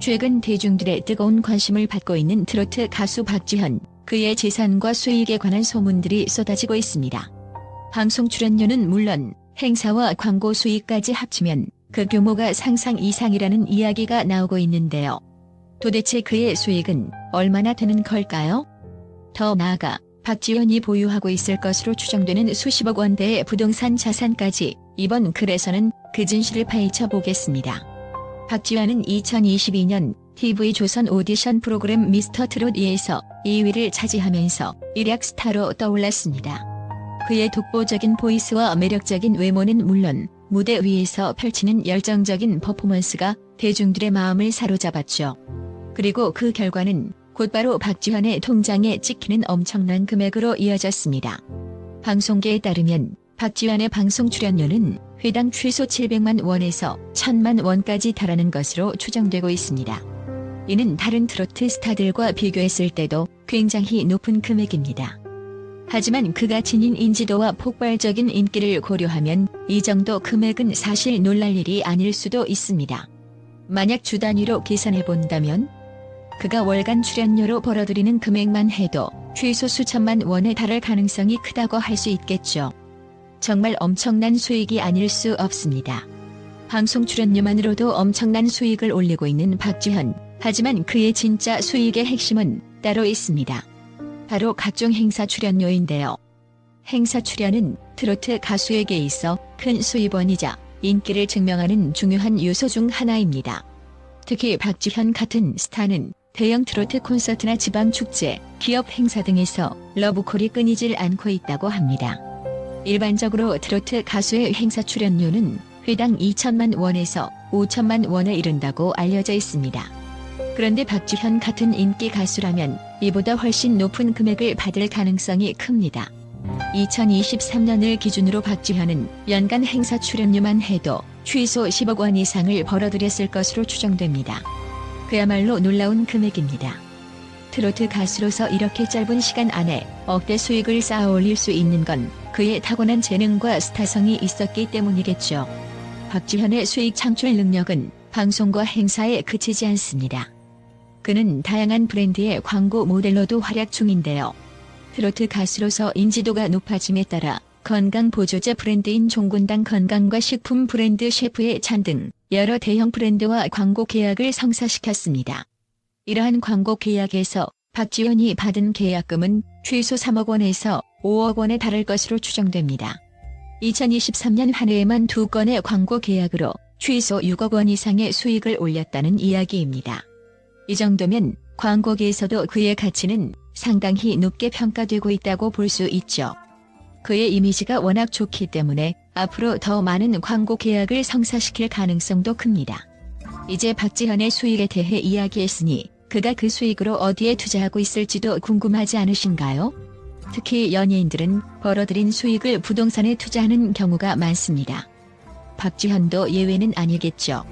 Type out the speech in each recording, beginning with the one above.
최근 대중들의 뜨거운 관심을 받고 있는 트로트 가수 박지현, 그의 재산과 수익에 관한 소문들이 쏟아지고 있습니다. 방송 출연료는 물론 행사와 광고 수익까지 합치면 그 규모가 상상 이상이라는 이야기가 나오고 있는데요. 도대체 그의 수익은 얼마나 되는 걸까요? 더 나아가 박지현이 보유하고 있을 것으로 추정되는 수십억 원대의 부동산 자산까지 이번 글에서는 그 진실을 파헤쳐 보겠습니다. 박지현은 2022년 TV조선 오디션 프로그램 미스터 트롯 2에서 2위를 차지하면서 일약 스타로 떠올랐습니다. 그의 독보적인 보이스와 매력적인 외모는 물론 무대 위에서 펼치는 열정적인 퍼포먼스가 대중들의 마음을 사로잡았죠. 그리고 그 결과는 곧바로 박지현의 통장에 찍히는 엄청난 금액으로 이어졌습니다. 방송계에 따르면 박지현의 방송 출연료는 회당 최소 700만 원에서 1000만 원까지 달하는 것으로 추정되고 있습니다. 이는 다른 트로트 스타들과 비교했을 때도 굉장히 높은 금액입니다. 하지만 그가 지닌 인지도와 폭발적인 인기를 고려하면 이 정도 금액은 사실 놀랄 일이 아닐 수도 있습니다. 만약 주 단위로 계산해 본다면 그가 월간 출연료로 벌어들이는 금액만 해도 최소 수천만 원에 달할 가능성이 크다고 할 수 있겠죠. 정말 엄청난 수익이 아닐 수 없습니다. 방송 출연료만으로도 엄청난 수익을 올리고 있는 박지현. 하지만 그의 진짜 수익의 핵심은 따로 있습니다. 바로 각종 행사 출연료인데요. 행사 출연은 트로트 가수에게 있어 큰 수입원이자 인기를 증명하는 중요한 요소 중 하나입니다. 특히 박지현 같은 스타는 대형 트로트 콘서트나 지방축제, 기업 행사 등에서 러브콜이 끊이질 않고 있다고 합니다. 일반적으로 트로트 가수의 행사 출연료는 회당 2천만 원에서 5천만 원에 이른다고 알려져 있습니다. 그런데 박지현 같은 인기 가수라면 이보다 훨씬 높은 금액을 받을 가능성이 큽니다. 2023년을 기준으로 박지현은 연간 행사 출연료만 해도 최소 10억 원 이상을 벌어들였을 것으로 추정됩니다. 그야말로 놀라운 금액입니다. 트로트 가수로서 이렇게 짧은 시간 안에 억대 수익을 쌓아 올릴 수 있는 건 그의 타고난 재능과 스타성이 있었기 때문이겠죠. 박지현의 수익 창출 능력은 방송과 행사에 그치지 않습니다. 그는 다양한 브랜드의 광고 모델로도 활약 중인데요. 트로트 가수로서 인지도가 높아짐에 따라 건강 보조제 브랜드인 종군당 건강과 식품 브랜드 셰프의 찬 등 여러 대형 브랜드와 광고 계약을 성사시켰습니다. 이러한 광고 계약에서 박지현이 받은 계약금은 최소 3억 원에서 5억 원에 달할 것으로 추정됩니다. 2023년 한 해에만 2건의 광고 계약으로 최소 6억 원 이상의 수익을 올렸다는 이야기입니다. 이 정도면 광고계에서도 그의 가치는 상당히 높게 평가되고 있다고 볼 수 있죠. 그의 이미지가 워낙 좋기 때문에 앞으로 더 많은 광고 계약을 성사시킬 가능성도 큽니다. 이제 박지현의 수익에 대해 이야기했으니 그가 그 수익으로 어디에 투자하고 있을지도 궁금하지 않으신가요? 특히 연예인들은 벌어들인 수익을 부동산에 투자하는 경우가 많습니다. 박지현도 예외는 아니겠죠.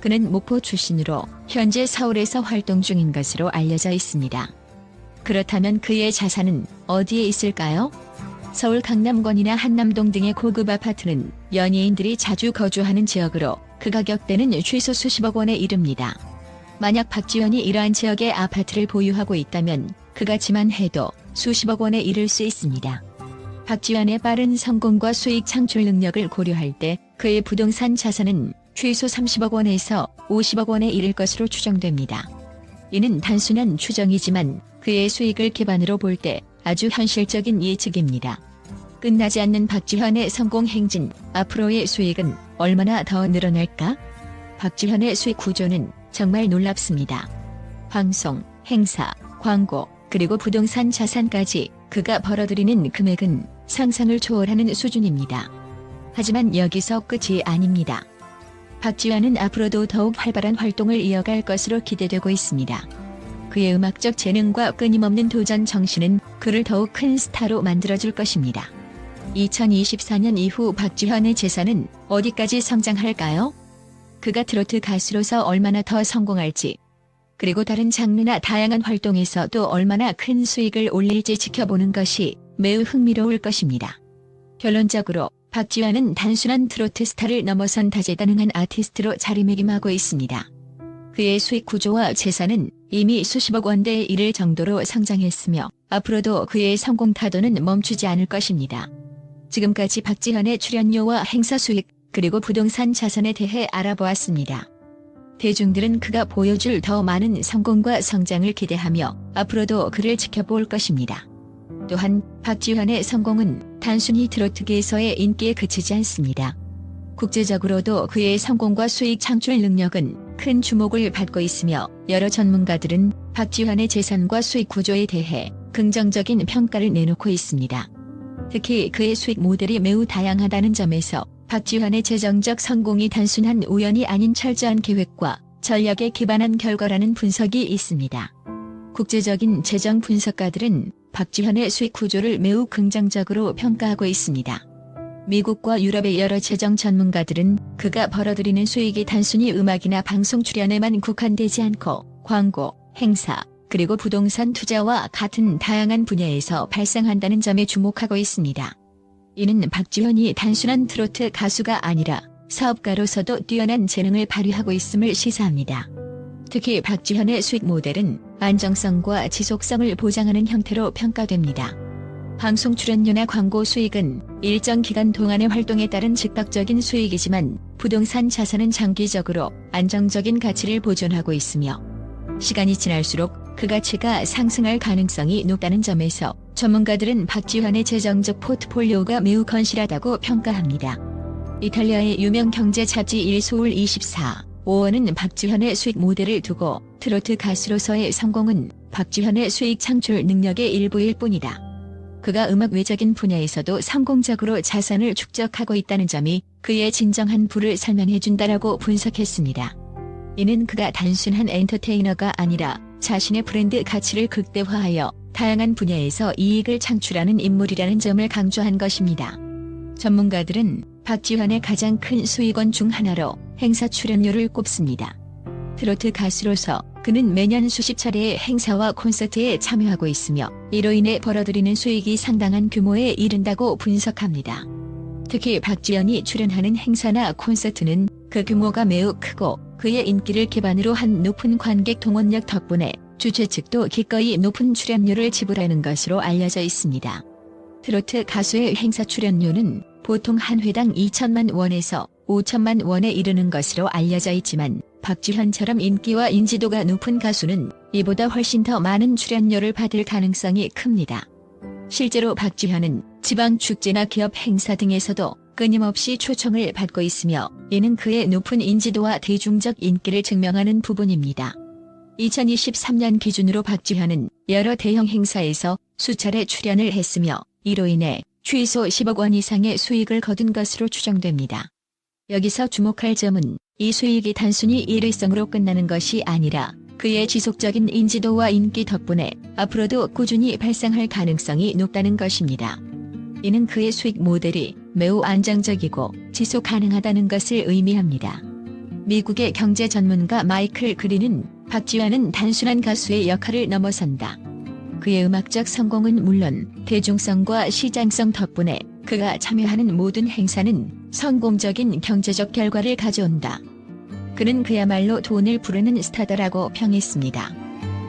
그는 목포 출신으로 현재 서울에서 활동 중인 것으로 알려져 있습니다. 그렇다면 그의 자산은 어디에 있을까요? 서울 강남권이나 한남동 등의 고급 아파트는 연예인들이 자주 거주하는 지역으로 그 가격대는 최소 수십억 원에 이릅니다. 만약 박지현이 이러한 지역의 아파트를 보유하고 있다면 그 가치만 해도 수십억 원에 이를 수 있습니다. 박지현의 빠른 성공과 수익 창출 능력을 고려할 때 그의 부동산 자산은 최소 30억 원에서 50억 원에 이를 것으로 추정됩니다. 이는 단순한 추정이지만 그의 수익을 기반으로 볼 때 아주 현실적인 예측입니다. 끝나지 않는 박지현의 성공 행진, 앞으로의 수익은 얼마나 더 늘어날까? 박지현의 수익 구조는 정말 놀랍습니다. 방송, 행사, 광고, 그리고 부동산 자산까지 그가 벌어들이는 금액은 상상을 초월하는 수준입니다. 하지만 여기서 끝이 아닙니다. 박지현은 앞으로도 더욱 활발한 활동을 이어갈 것으로 기대되고 있습니다. 그의 음악적 재능과 끊임없는 도전 정신은 그를 더욱 큰 스타로 만들어줄 것입니다. 2024년 이후 박지현의 재산은 어디까지 성장할까요? 그가 트로트 가수로서 얼마나 더 성공할지, 그리고 다른 장르나 다양한 활동에서 또 얼마나 큰 수익을 올릴지 지켜보는 것이 매우 흥미로울 것입니다. 결론적으로 박지현은 단순한 트로트 스타를 넘어선 다재다능한 아티스트로 자리매김하고 있습니다. 그의 수익 구조와 재산은 이미 수십억 원대에 이를 정도로 성장했으며 앞으로도 그의 성공 타도는 멈추지 않을 것입니다. 지금까지 박지현의 출연료와 행사 수익 그리고 부동산 자산에 대해 알아보았습니다. 대중들은 그가 보여줄 더 많은 성공과 성장을 기대하며 앞으로도 그를 지켜볼 것입니다. 또한 박지현의 성공은 단순히 트로트계에서의 인기에 그치지 않습니다. 국제적으로도 그의 성공과 수익 창출 능력은 큰 주목을 받고 있으며 여러 전문가들은 박지현의 재산과 수익 구조에 대해 긍정적인 평가를 내놓고 있습니다. 특히 그의 수익 모델이 매우 다양하다는 점에서 박지현의 재정적 성공이 단순한 우연이 아닌 철저한 계획과 전략에 기반한 결과라는 분석이 있습니다. 국제적인 재정 분석가들은 박지현의 수익 구조를 매우 긍정적으로 평가하고 있습니다. 미국과 유럽의 여러 재정 전문가들은 그가 벌어들이는 수익이 단순히 음악이나 방송 출연에만 국한되지 않고 광고, 행사, 그리고 부동산 투자와 같은 다양한 분야에서 발생한다는 점에 주목하고 있습니다. 이는 박지현이 단순한 트로트 가수가 아니라 사업가로서도 뛰어난 재능을 발휘하고 있음을 시사합니다. 특히 박지현의 수익 모델은 안정성과 지속성을 보장하는 형태로 평가됩니다. 방송 출연료나 광고 수익은 일정 기간 동안의 활동에 따른 즉각적인 수익이지만 부동산 자산은 장기적으로 안정적인 가치를 보존하고 있으며 시간이 지날수록 그 가치가 상승할 가능성이 높다는 점에서 전문가들은 박지현의 재정적 포트폴리오가 매우 건실하다고 평가합니다. 이탈리아의 유명 경제 잡지 일소울 24, 5원은 박지현의 수익 모델을 두고 트로트 가수로서의 성공은 박지현의 수익 창출 능력의 일부일 뿐이다. 그가 음악 외적인 분야에서도 성공적으로 자산을 축적하고 있다는 점이 그의 진정한 부를 설명해준다라고 분석했습니다. 이는 그가 단순한 엔터테이너가 아니라 자신의 브랜드 가치를 극대화하여 다양한 분야에서 이익을 창출하는 인물이라는 점을 강조한 것입니다. 전문가들은 박지현의 가장 큰 수익원 중 하나로 행사 출연료를 꼽습니다. 트로트 가수로서 그는 매년 수십 차례의 행사와 콘서트에 참여하고 있으며 이로 인해 벌어들이는 수익이 상당한 규모에 이른다고 분석합니다. 특히 박지현이 출연하는 행사나 콘서트는 그 규모가 매우 크고 그의 인기를 기반으로 한 높은 관객 동원력 덕분에 주최 측도 기꺼이 높은 출연료를 지불하는 것으로 알려져 있습니다. 트로트 가수의 행사 출연료는 보통 한 회당 2천만 원에서 5천만 원에 이르는 것으로 알려져 있지만 박지현처럼 인기와 인지도가 높은 가수는 이보다 훨씬 더 많은 출연료를 받을 가능성이 큽니다. 실제로 박지현은 지방 축제나 기업 행사 등에서도 끊임없이 초청을 받고 있으며 이는 그의 높은 인지도와 대중적 인기를 증명하는 부분입니다. 2023년 기준으로 박지현은 여러 대형 행사에서 수차례 출연을 했으며 이로 인해 최소 10억 원 이상의 수익을 거둔 것으로 추정됩니다. 여기서 주목할 점은 이 수익이 단순히 일회성으로 끝나는 것이 아니라 그의 지속적인 인지도와 인기 덕분에 앞으로도 꾸준히 발생할 가능성이 높다는 것입니다. 이는 그의 수익 모델이 매우 안정적이고 지속 가능하다는 것을 의미합니다. 미국의 경제 전문가 마이클 그린은 박지현은 단순한 가수의 역할을 넘어선다. 그의 음악적 성공은 물론 대중성과 시장성 덕분에 그가 참여하는 모든 행사는 성공적인 경제적 결과를 가져온다. 그는 그야말로 돈을 부르는 스타다라고 평했습니다.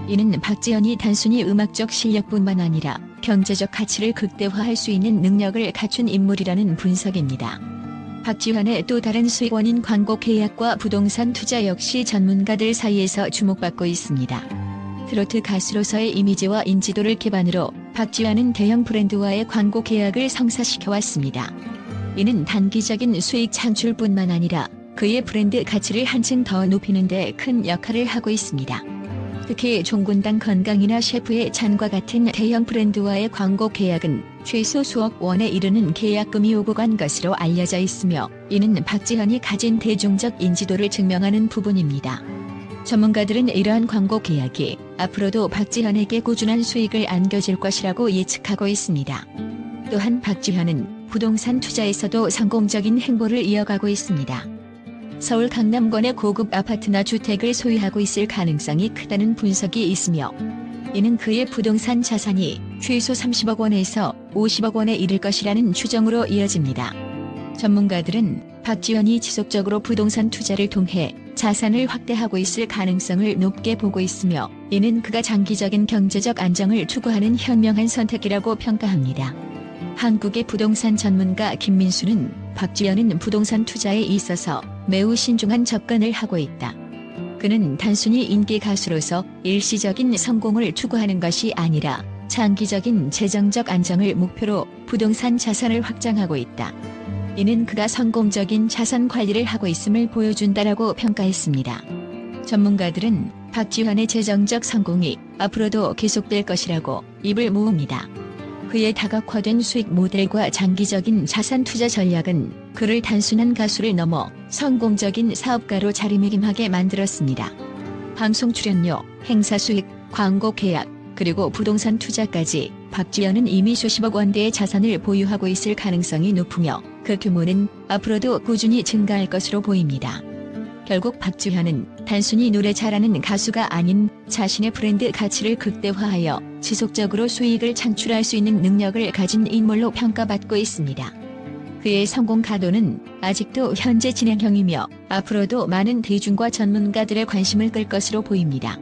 이는 박지현이 단순히 음악적 실력뿐만 아니라 경제적 가치를 극대화할 수 있는 능력을 갖춘 인물이라는 분석입니다. 박지현의 또 다른 수익원인 광고 계약과 부동산 투자 역시 전문가들 사이에서 주목받고 있습니다. 트로트 가수로서의 이미지와 인지도를 기반으로 박지현은 대형 브랜드와의 광고 계약을 성사시켜왔습니다. 이는 단기적인 수익 창출뿐만 아니라 그의 브랜드 가치를 한층 더 높이는 데 큰 역할을 하고 있습니다. 특히 종군당 건강이나 셰프의 잔과 같은 대형 브랜드와의 광고 계약은 최소 수억 원에 이르는 계약금이 오고 간 것으로 알려져 있으며 이는 박지현이 가진 대중적 인지도를 증명하는 부분입니다. 전문가들은 이러한 광고 계약이 앞으로도 박지현에게 꾸준한 수익을 안겨줄 것이라고 예측하고 있습니다. 또한 박지현은 부동산 투자에서도 성공적인 행보를 이어가고 있습니다. 서울 강남권의 고급 아파트나 주택을 소유하고 있을 가능성이 크다는 분석이 있으며 이는 그의 부동산 자산이 최소 30억 원에서 50억 원에 이를 것이라는 추정으로 이어집니다. 전문가들은 박지현이 지속적으로 부동산 투자를 통해 자산을 확대하고 있을 가능성을 높게 보고 있으며 이는 그가 장기적인 경제적 안정을 추구하는 현명한 선택이라고 평가합니다. 한국의 부동산 전문가 김민수는 박지현은 부동산 투자에 있어서 매우 신중한 접근을 하고 있다. 그는 단순히 인기 가수로서 일시적인 성공을 추구하는 것이 아니라 장기적인 재정적 안정을 목표로 부동산 자산을 확장하고 있다. 이는 그가 성공적인 자산 관리를 하고 있음을 보여준다라고 평가했습니다. 전문가들은 박지현의 재정적 성공이 앞으로도 계속될 것이라고 입을 모읍니다. 그의 다각화된 수익 모델과 장기적인 자산 투자 전략은 그를 단순한 가수를 넘어 성공적인 사업가로 자리매김하게 만들었습니다. 방송 출연료, 행사 수익, 광고 계약, 그리고 부동산 투자까지 박지현은 이미 수십억 원대의 자산을 보유하고 있을 가능성이 높으며 그 규모는 앞으로도 꾸준히 증가할 것으로 보입니다. 결국 박지현은 단순히 노래 잘하는 가수가 아닌 자신의 브랜드 가치를 극대화하여 지속적으로 수익을 창출할 수 있는 능력을 가진 인물로 평가받고 있습니다. 그의 성공 가도는 아직도 현재 진행형이며 앞으로도 많은 대중과 전문가들의 관심을 끌 것으로 보입니다.